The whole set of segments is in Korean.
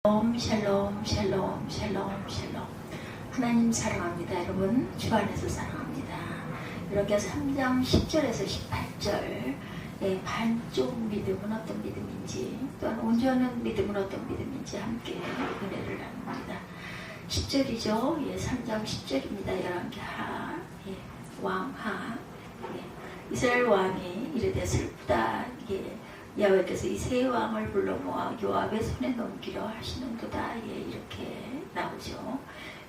샬롬 샬롬 샬롬 샬롬. 하나님 사랑합니다. 여러분 주 안에서 사랑합니다. 이렇게 3장 10절에서 18절 반쪽 믿음은 어떤 믿음인지, 또한 온전한 믿음은 어떤 믿음인지 함께 은혜를 나눕니다. 10절이죠. 3장 10절입니다. 11하 왕하. 이스라엘 왕이 이르되 슬프다. 야훼께서 이 세 왕을 불러 모아 요압의 손에 넘기려 하시는도다. 이렇게 나오죠.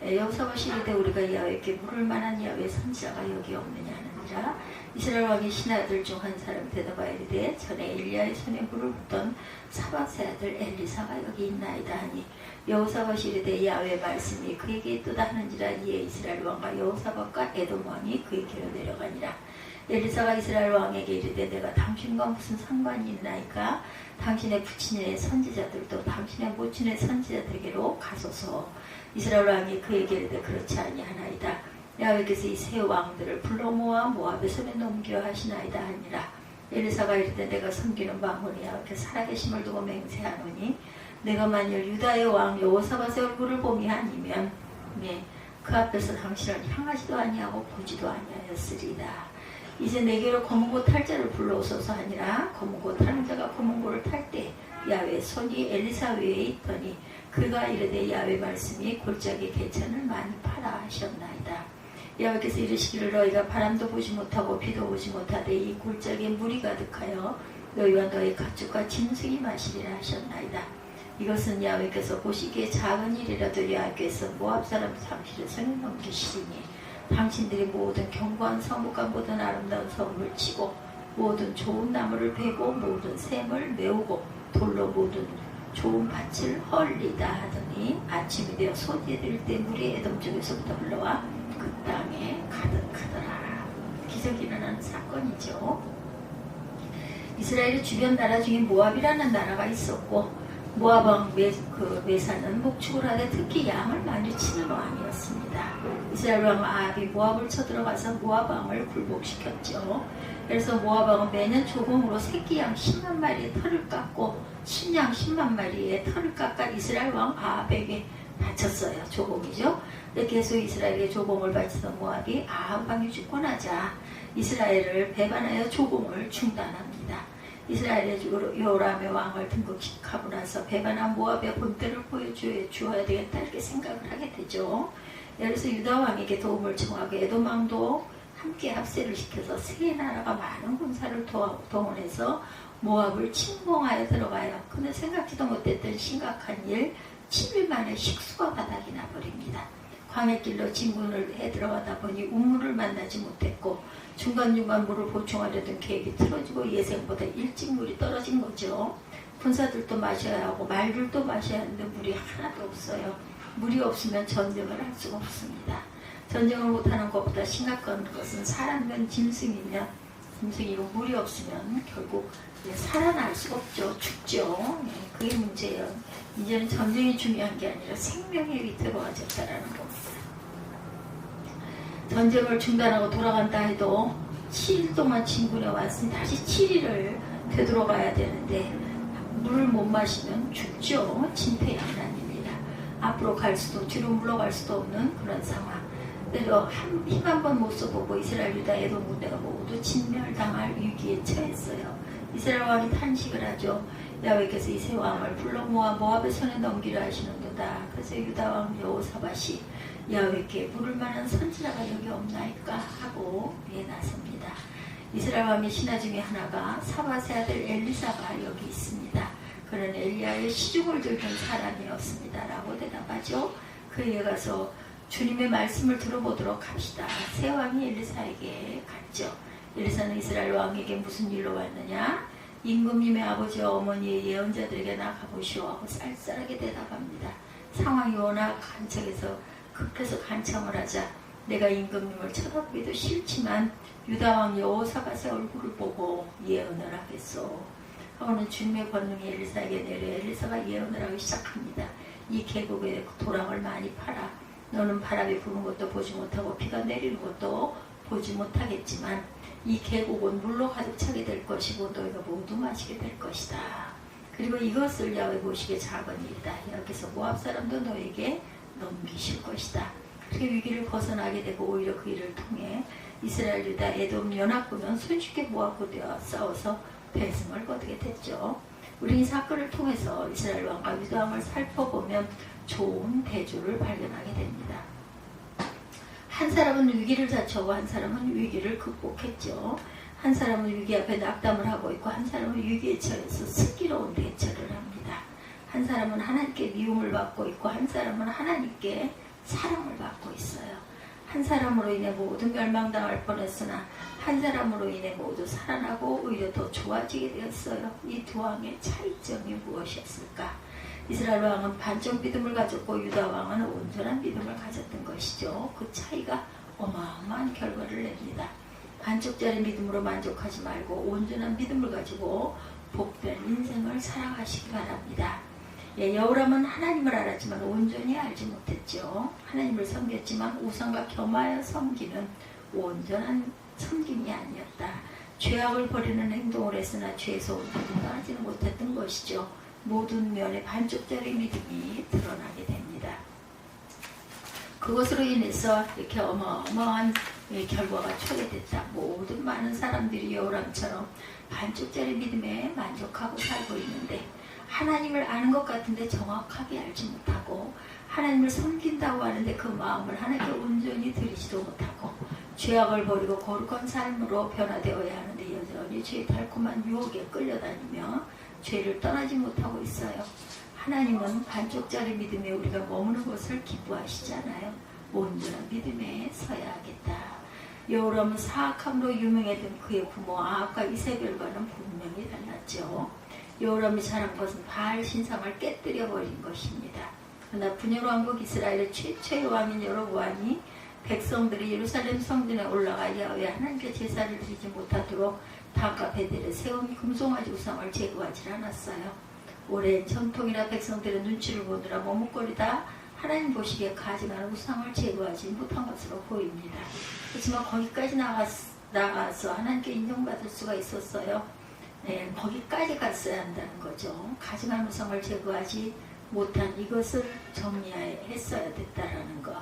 여호사밧이 이르되 우리가 야훼께 물을 만한 야훼 선지자가 여기 없느냐 하느니라. 이스라엘 왕의 신하들 중 한 사람이 대답하여 이르되 전에 엘리야의 손에 물을 붓던 사밧의 아들 엘리사가 여기 있나이다 하니, 여호사밧이 이르되 야훼의 말씀이 그에게 있도다 하는지라. 이에 이스라엘 왕과 여호사밧과 에돔 왕이 그에게로 내려가니라. 엘리사가 이스라엘 왕에게 이르되 내가 당신과 무슨 상관이 있나이까? 당신의 부친의 선지자들도 당신의 모친의 선지자들에게로 가소서. 이스라엘 왕이 그에게 이르되 그렇지 아니하나이다. 야훼께서 이 세 왕들을 불러 모아 모압의 손에 넘기려 하시나이다 하니라. 엘리사가 이르되 내가 섬기는 망군이 야훼께 살아계심을 두고 맹세하노니, 내가 만일 유다의 왕 여호사밧의 얼굴을 봄이 아니면 그 앞에서 당신을 향하지도 아니하고 보지도 아니하였으리이다. 이제 내게로 검은고 탈 자를 불러오소서 하니라. 검은고 타는 자가 검은고를 탈 때 야훼 손이 엘리사 위에 있더니, 그가 이르되 야훼 말씀이 골짜기 개천을 많이 파라 하셨나이다. 야훼께서 이르시기를 너희가 바람도 보지 못하고 비도 보지 못하되 이 골짜기에 물이 가득하여 너희와 너희 가축과 짐승이 마시리라 하셨나이다. 이것은 야훼께서 보시기에 작은 일이라도 야훼께서 모압 사람 당신의 손에 넘기시리니, 당신들이 모든 견고한 성읍과 모든 아름다운 성을 치고 모든 좋은 나무를 베고 모든 샘을 메우고 돌로 모든 좋은 밭을 헐리다 하더니, 아침이 되어 소재될 때 물이 에돔 쪽에서부터 흘러와 그 땅에 가득하더라. 기적이 일어나는 사건이죠. 이스라엘의 주변 나라 중에 모압이라는 나라가 있었고, 모압 왕 메사는 목축을 하되 특히 양을 많이 치는 왕이었습니다. 이스라엘 왕 아합이 모압을 쳐들어가서 모압 왕을 굴복시켰죠. 그래서 모압 왕은 매년 조공으로 새끼 양 10만 마리의 털을 깎고 신양 10만 마리의 털을 깎아 이스라엘 왕 아합에게 바쳤어요. 조공이죠. 근데 계속 이스라엘에게 조공을 바치던 모압이 아합 왕이 죽고 나자 이스라엘을 배반하여 조공을 중단합니다. 이스라엘의 요람의 왕을 등극하고 나서 배반한 모압의 본때를 보여주어야 되겠다 이렇게 생각을 하게 되죠. 그래서 유다 왕에게 도움을 청하고 에돔 왕도 함께 합세를 시켜서 세 나라가 많은 군사를 동원해서 모압을 침공하여 들어가요. 그는 생각지도 못했던 심각한 일, 7일 만에 식수가 바닥이 나버립니다. 광해길로 진군을 해 들어가다 보니 우물을 만나지 못했고 중간중간 물을 보충하려던 계획이 틀어지고 예상보다 일찍 물이 떨어진 거죠. 군사들도 마셔야 하고 말들도 마셔야 하는데 물이 하나도 없어요. 물이 없으면 전쟁을 할 수가 없습니다. 전쟁을 못하는 것보다 심각한 것은 사람은 짐승이고 물이 없으면 결국 살아날 수가 없죠. 죽죠. 그게 문제예요. 이제는 전쟁이 중요한 게 아니라 생명의 위태로 와졌다라는 겁니다. 전쟁을 중단하고 돌아간다 해도 7일 동안 진군해 왔으니 다시 7일을 되돌아가야 되는데 물을 못 마시면 죽죠. 진퇴양난입니다. 앞으로 갈 수도 뒤로 물러갈 수도 없는 그런 상황. 그래서 힘 한 번 못 써보고 이스라엘 유다 에돔 군대가 모두 진멸당할 위기에 처했어요. 이스라엘 왕이 탄식을 하죠. 야훼께서 이 세 왕을 불러 모아 모압의 손에 넘기려 하시는도다. 그래서 유다 왕 여호사밧이 야훼께 물을 만한 선지자가 여기 없나이까 하고 나섭니다. 이스라엘 왕의 신하 중에 하나가 사밧의 아들 엘리사가 여기 있습니다. 그는 엘리야의 시중을 들던 사람이었습니다 라고 대답하죠. 그에 가서 주님의 말씀을 들어보도록 합시다. 세 왕이 엘리사에게 갔죠. 엘리사는 이스라엘 왕에게 무슨 일로 왔느냐? 임금님의 아버지와 어머니의 예언자들에게 나가보시오 하고 쌀쌀하게 대답합니다. 상황이 워낙 급해서 간청을 하자 내가 임금님을 쳐다보기도 싫지만 유다 왕 여호사밧의 얼굴을 보고 예언을 하겠소 하고는 주님의 권능이 엘리사에게 내려 엘리사가 예언을 하기 시작합니다. 이 계곡에 도랑을 많이 팔아. 너는 바람이 부는 것도 보지 못하고 비가 내리는 것도 보지 못하겠지만 이 계곡은 물로 가득 차게 될 것이고 너희가 모두 마시게 될 것이다. 그리고 이것을 야훼 보시기에 작은 일이다. 여기서 모압 사람도 너에게 넘기실 것이다. 그렇게 위기를 벗어나게 되고 오히려 그 일을 통해 이스라엘, 유다, 에돔 연합군은 손쉽게 모압군대와 싸워서 대승을 거두게 됐죠. 우리 이 사건을 통해서 이스라엘 왕과 유다 왕을 살펴보면 좋은 대조를 발견하게 됩니다. 한 사람은 위기를 자초하고 한 사람은 위기를 극복했죠. 한 사람은 위기 앞에 낙담을 하고 있고 한 사람은 위기에 처해서 슬기로운 대처를 합니다. 한 사람은 하나님께 미움을 받고 있고 한 사람은 하나님께 사랑을 받고 있어요. 한 사람으로 인해 모두 멸망당할 뻔했으나 한 사람으로 인해 모두 살아나고 오히려 더 좋아지게 되었어요. 이 두 왕의 차이점이 무엇이었을까? 이스라엘 왕은 반쪽 믿음을 가졌고 유다 왕은 온전한 믿음을 가졌던 것이죠. 그 차이가 어마어마한 결과를 냅니다. 반쪽짜리 믿음으로 만족하지 말고 온전한 믿음을 가지고 복된 인생을 살아가시기 바랍니다. 여호람은 하나님을 알았지만 온전히 알지 못했죠. 하나님을 섬겼지만 우상과 겸하여 섬기는 온전한 섬김이 아니었다. 죄악을 버리는 행동을 했으나 죄에서 온전히 떠나지는 못했던 것이죠. 모든 면에 반쪽짜리 믿음이 드러나게 됩니다. 그것으로 인해서 이렇게 어마어마한 결과가 초래됐다. 모든 많은 사람들이 여호람처럼 반쪽짜리 믿음에 만족하고 살고 있는데 하나님을 아는 것 같은데 정확하게 알지 못하고 하나님을 섬긴다고 하는데 그 마음을 하나님께 온전히 드리지도 못하고 죄악을 버리고 거룩한 삶으로 변화되어야 하는데 여전히 죄의 달콤한 유혹에 끌려다니며 죄를 떠나지 못하고 있어요. 하나님은 반쪽짜리 믿음에 우리가 머무는 것을 기뻐하시잖아요. 온전한 믿음에 서야 하겠다. 여호람은 사악함으로 유명했던 그의 부모 아합과 이세벨과는 분명히 달랐죠. 여호람이 잘한 것은 바알 신상을 깨뜨려 버린 것입니다. 그러나 분열 왕국 이스라엘의 최초의 왕인 여로보암이 백성들이 예루살렘 성전에 올라가 야훼 하나님께 제사를 드리지 못하도록 단과 베델에 세운 금송아지 우상을 제거하지 않았어요. 오랜 전통이라 백성들의 눈치를 보느라 머뭇거리다 하나님 보시기에 가증한 우상을 제거하지 못한 것으로 보입니다. 그렇지만 거기까지 나가서 하나님께 인정받을 수가 있었어요. 네, 거기까지 갔어야 한다는 거죠. 가증한 우상을 제거하지 못한 이것을 정리했어야 됐다라는 것.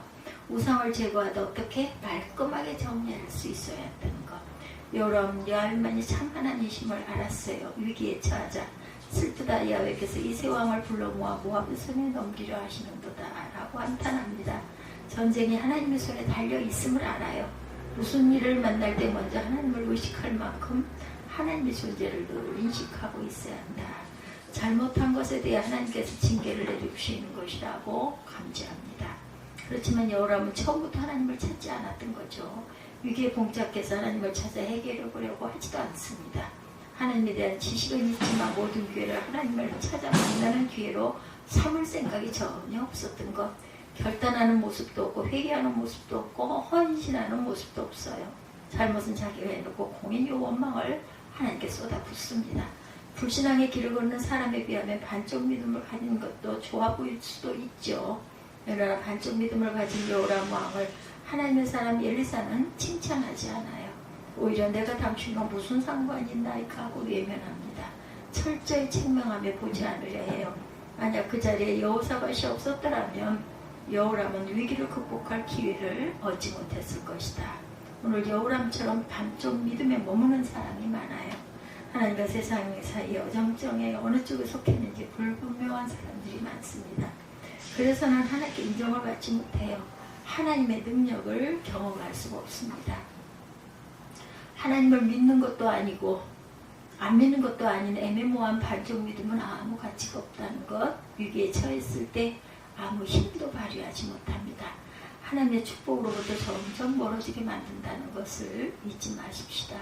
우상을 제거하다 어떻게 말끔하게 정리할 수 있어야 한다는 것. 여호람 야훼만이 참 하나님이심을 알았어요. 위기에 처하자 슬프다 야훼께서 이세왕을 불러 모압의 손에 넘기려 하시는도다 라고 한탄합니다. 전쟁이 하나님의 손에 달려있음을 알아요. 무슨 일을 만날 때 먼저 하나님을 의식할 만큼 하나님의 존재를 늘 인식하고 있어야 한다. 잘못한 것에 대해 하나님께서 징계를 내려주시는 것이라고 감지합니다. 그렇지만 여호람은 처음부터 하나님을 찾지 않았던 거죠. 위기에 봉착해서 하나님을 찾아 해결해 보려고 하지도 않습니다. 하나님에 대한 지식은 있지만 모든 기회를 하나님을 찾아 만나는 기회로 삼을 생각이 전혀 없었던 것. 결단하는 모습도 없고 회개하는 모습도 없고 헌신하는 모습도 없어요. 잘못은 자기가 해놓고 공인의 원망을 하나님께 쏟아붓습니다. 불신앙의 길을 걷는 사람에 비하면 반쪽 믿음을 가진 것도 좋아 보일 수도 있죠. 그러나 반쪽 믿음을 가진 여호람 왕을 하나님의 사람 엘리사는 칭찬하지 않아요. 오히려 내가 당신과 무슨 상관이 있나이까 하고 외면합니다. 철저히 책망하며 보지 않으려 해요. 만약 그 자리에 여호사밧이 없었더라면 여호람은 위기를 극복할 기회를 얻지 못했을 것이다. 오늘 여호람처럼 반쪽 믿음에 머무는 사람이 많아요. 하나님과 세상 사이 어정쩡해 어느 쪽에 속했는지 불분명한 사람들이 많습니다. 그래서 난 하나님께 인정을 받지 못해요. 하나님의 능력을 경험할 수가 없습니다. 하나님을 믿는 것도 아니고 안 믿는 것도 아닌 애매모호한 반쪽 믿음은 아무 가치가 없다는 것. 위기에 처했을 때 아무 힘도 발휘하지 못합니다. 하나님의 축복으로부터 점점 멀어지게 만든다는 것을 잊지 마십시다.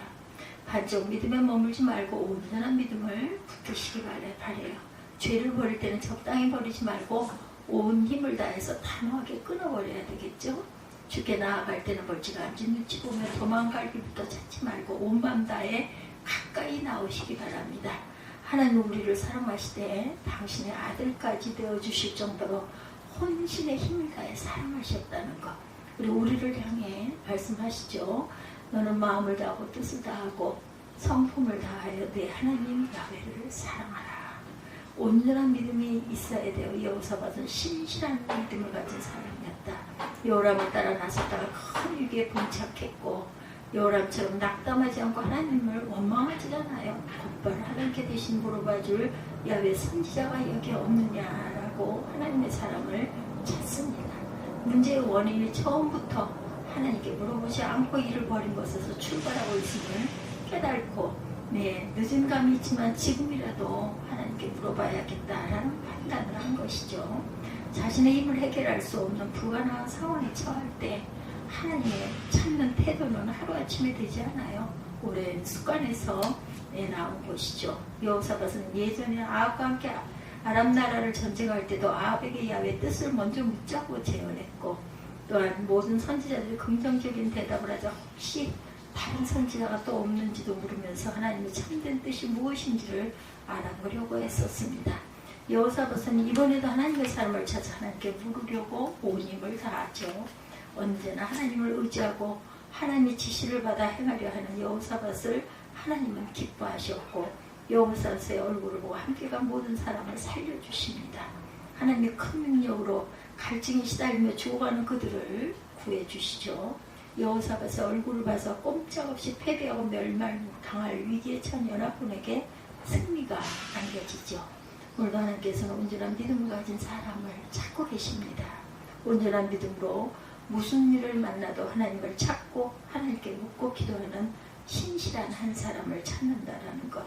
반쪽 믿음에 머물지 말고 온전한 믿음을 붙드시기 바래요. 죄를 버릴 때는 적당히 버리지 말고 온 힘을 다해서 단호하게 끊어버려야 되겠죠. 주께 나아갈 때는 멀찌감치 눈치 보며 도망갈 길부터 찾지 말고 온 맘 다해 가까이 나오시기 바랍니다. 하나님 우리를 사랑하시되 당신의 아들까지 되어주실 정도로 혼신의 힘을 다해 사랑하셨다는 것. 그리고 우리를 향해 말씀하시죠. 너는 마음을 다하고 뜻을 다하고 성품을 다하여 내 하나님 야훼를 사랑하라. 온전한 믿음이 있어야 돼요. 여호사밧은 신실한 믿음을 가진 사람이었다. 여호람을 따라 나섰다가 큰 위기에 봉착했고 여호람처럼 낙담하지 않고 하나님을 원망하지 않아요. 곧바로 하나님께 대신 물어봐줄 야훼 선지자가 여기 없느냐라고 하나님의 사람을 찾습니다. 문제의 원인이 처음부터 하나님께 물어보지 않고 일을 벌인 것에서 출발하고 있음을 깨닫고 늦은 감이 있지만 지금이라도 하나님께 물어봐야겠다라는 판단을 한 것이죠. 자신의 힘을 해결할 수 없는 불가능한 상황에 처할 때 하나님의 찾는 태도는 하루아침에 되지 않아요. 오랜 습관에서 나온 것이죠. 여호사밧은 예전에 아합과 함께 아람 나라를 전쟁할 때도 아합에게 야훼의 뜻을 먼저 묻자고 제언했고 또한 모든 선지자들이 긍정적인 대답을 하자 혹시 다른 선지자가 또 없는지도 물으면서 하나님의 참된 뜻이 무엇인지를 알아보려고 했었습니다. 여호사밧은 이번에도 하나님의 사람을 찾아 하나님께 물으려고 온 힘을 다하죠. 언제나 하나님을 의지하고 하나님의 지시를 받아 행하려 하는 여호사밧을 하나님은 기뻐하셨고 여호사밧의 얼굴을 보고 함께 간 모든 사람을 살려주십니다. 하나님의 큰 능력으로 갈증에 시달리며 죽어가는 그들을 구해주시죠. 여호사밧의 얼굴을 봐서 꼼짝없이 패배하고 멸망당할 위기에 처한 연합군에게 승리가 안겨지죠. 오늘도 하나님께서는 온전한 믿음을 가진 사람을 찾고 계십니다. 온전한 믿음으로 무슨 일을 만나도 하나님을 찾고 하나님께 묻고 기도하는 신실한 한 사람을 찾는다라는 것.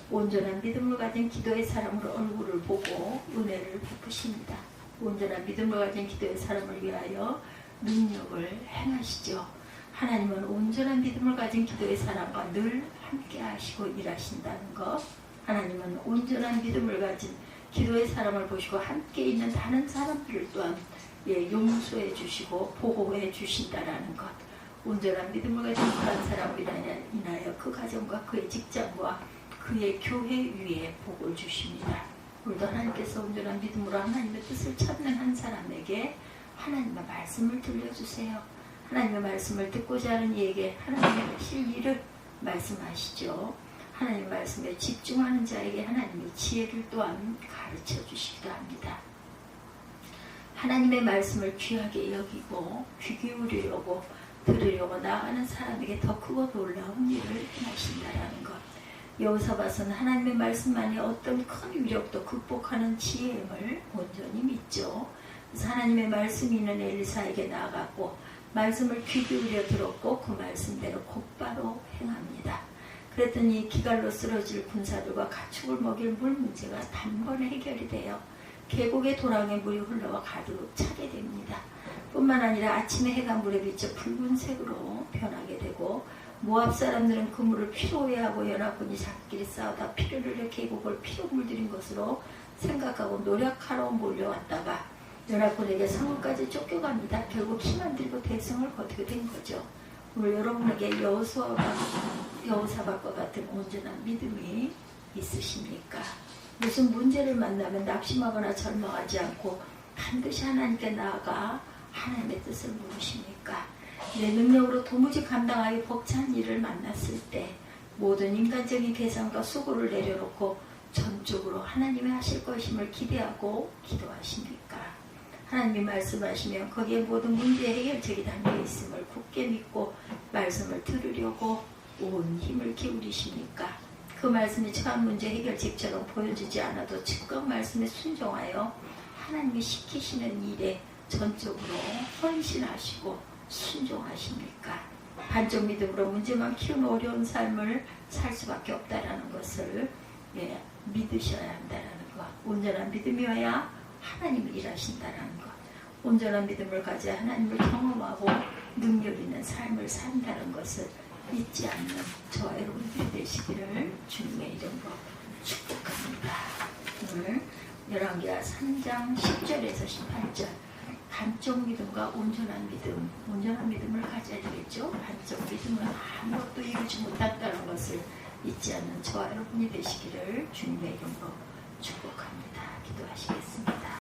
온전한 믿음을 가진 기도의 사람으로 얼굴을 보고 은혜를 베푸십니다. 온전한 믿음을 가진 기도의 사람을 위하여 능력을 행하시죠. 하나님은 온전한 믿음을 가진 기도의 사람과 늘 함께 하시고 일하신다는 것. 하나님은 온전한 믿음을 가진 기도의 사람을 보시고 함께 있는 다른 사람들을 또한 용서해 주시고 보호해 주신다라는 것. 온전한 믿음을 가진 그런 사람을 인하여 그 가정과 그의 직장과 그의 교회 위에 복을 주십니다. 오늘도 하나님께서 온전한 믿음으로 하나님의 뜻을 찾는 한 사람에게 하나님의 말씀을 들려주세요. 하나님의 말씀을 듣고자 하는 이에게 하나님의 하실 일을 말씀하시죠. 하나님의 말씀에 집중하는 자에게 하나님의 지혜를 또한 가르쳐 주시기도 합니다. 하나님의 말씀을 귀하게 여기고 귀 기울이려고 들으려고 나아가는 사람에게 더 크고 놀라운 일을 행하신다라는 것. 여호사밧은 하나님의 말씀만이 어떤 큰 위력도 극복하는 지혜임을 온전히 믿죠. 그래서 하나님의 말씀이 있는 엘리사에게 나아갔고 말씀을 귀 기울여 들었고 그 말씀대로 곧바로 행합니다. 그랬더니 기갈로 쓰러질 군사들과 가축을 먹일 물 문제가 단번에 해결이 돼요. 계곡의 도랑에 물이 흘러와 가득 차게 됩니다. 뿐만 아니라 아침에 해가 물에 비쳐 붉은색으로 변하게 되고 모압 사람들은 그 물을 피로해하고 연합군이 자기끼리 싸우다 피를 흘려 계곡을 피로 물들인 것으로 생각하고 노력하러 몰려왔다가 연합군에게 성읍까지 쫓겨갑니다. 결국 힘안 들이고 대성을 거두게 된 거죠. 오늘 여러분에게 여호사밧과 같은 온전한 믿음이 있으십니까? 무슨 문제를 만나면 낙심하거나 절망하지 않고 반드시 하나님께 나아가 하나님의 뜻을 물으십니까? 내 능력으로 도무지 감당하기 벅찬 일을 만났을 때 모든 인간적인 계산과 수고를 내려놓고 전적으로 하나님이 하실 것임을 기대하고 기도하십니까? 하나님이 말씀하시면 거기에 모든 문제의 해결책이 담겨 있음을 굳게 믿고 말씀을 들으려고 온 힘을 기울이십니까? 그 말씀이 처한 문제 해결책처럼 보여지지 않아도 즉각 말씀에 순종하여 하나님이 시키시는 일에 전적으로 헌신하시고 순종하십니까? 반쪽 믿음으로 문제만 키우는 어려운 삶을 살 수밖에 없다라는 것을 믿으셔야 한다는 것. 온전한 믿음이어야 하나님을 일하신다는 것. 온전한 믿음을 가져 하나님을 경험하고 능력 있는 삶을 산다는 것을 잊지 않는 저와 여러분들이 되시기를 주님의 이름으로 축복합니다. 오늘 열왕기하 3장 10절에서 18절 반쪽 믿음과 온전한 믿음을 가져야 되겠죠. 반쪽 믿음은 아무것도 이루지 못한다는 것을 잊지 않는 저와 여러분이 되시기를 주님의 이름으로 축복합니다. 기도하시겠습니다.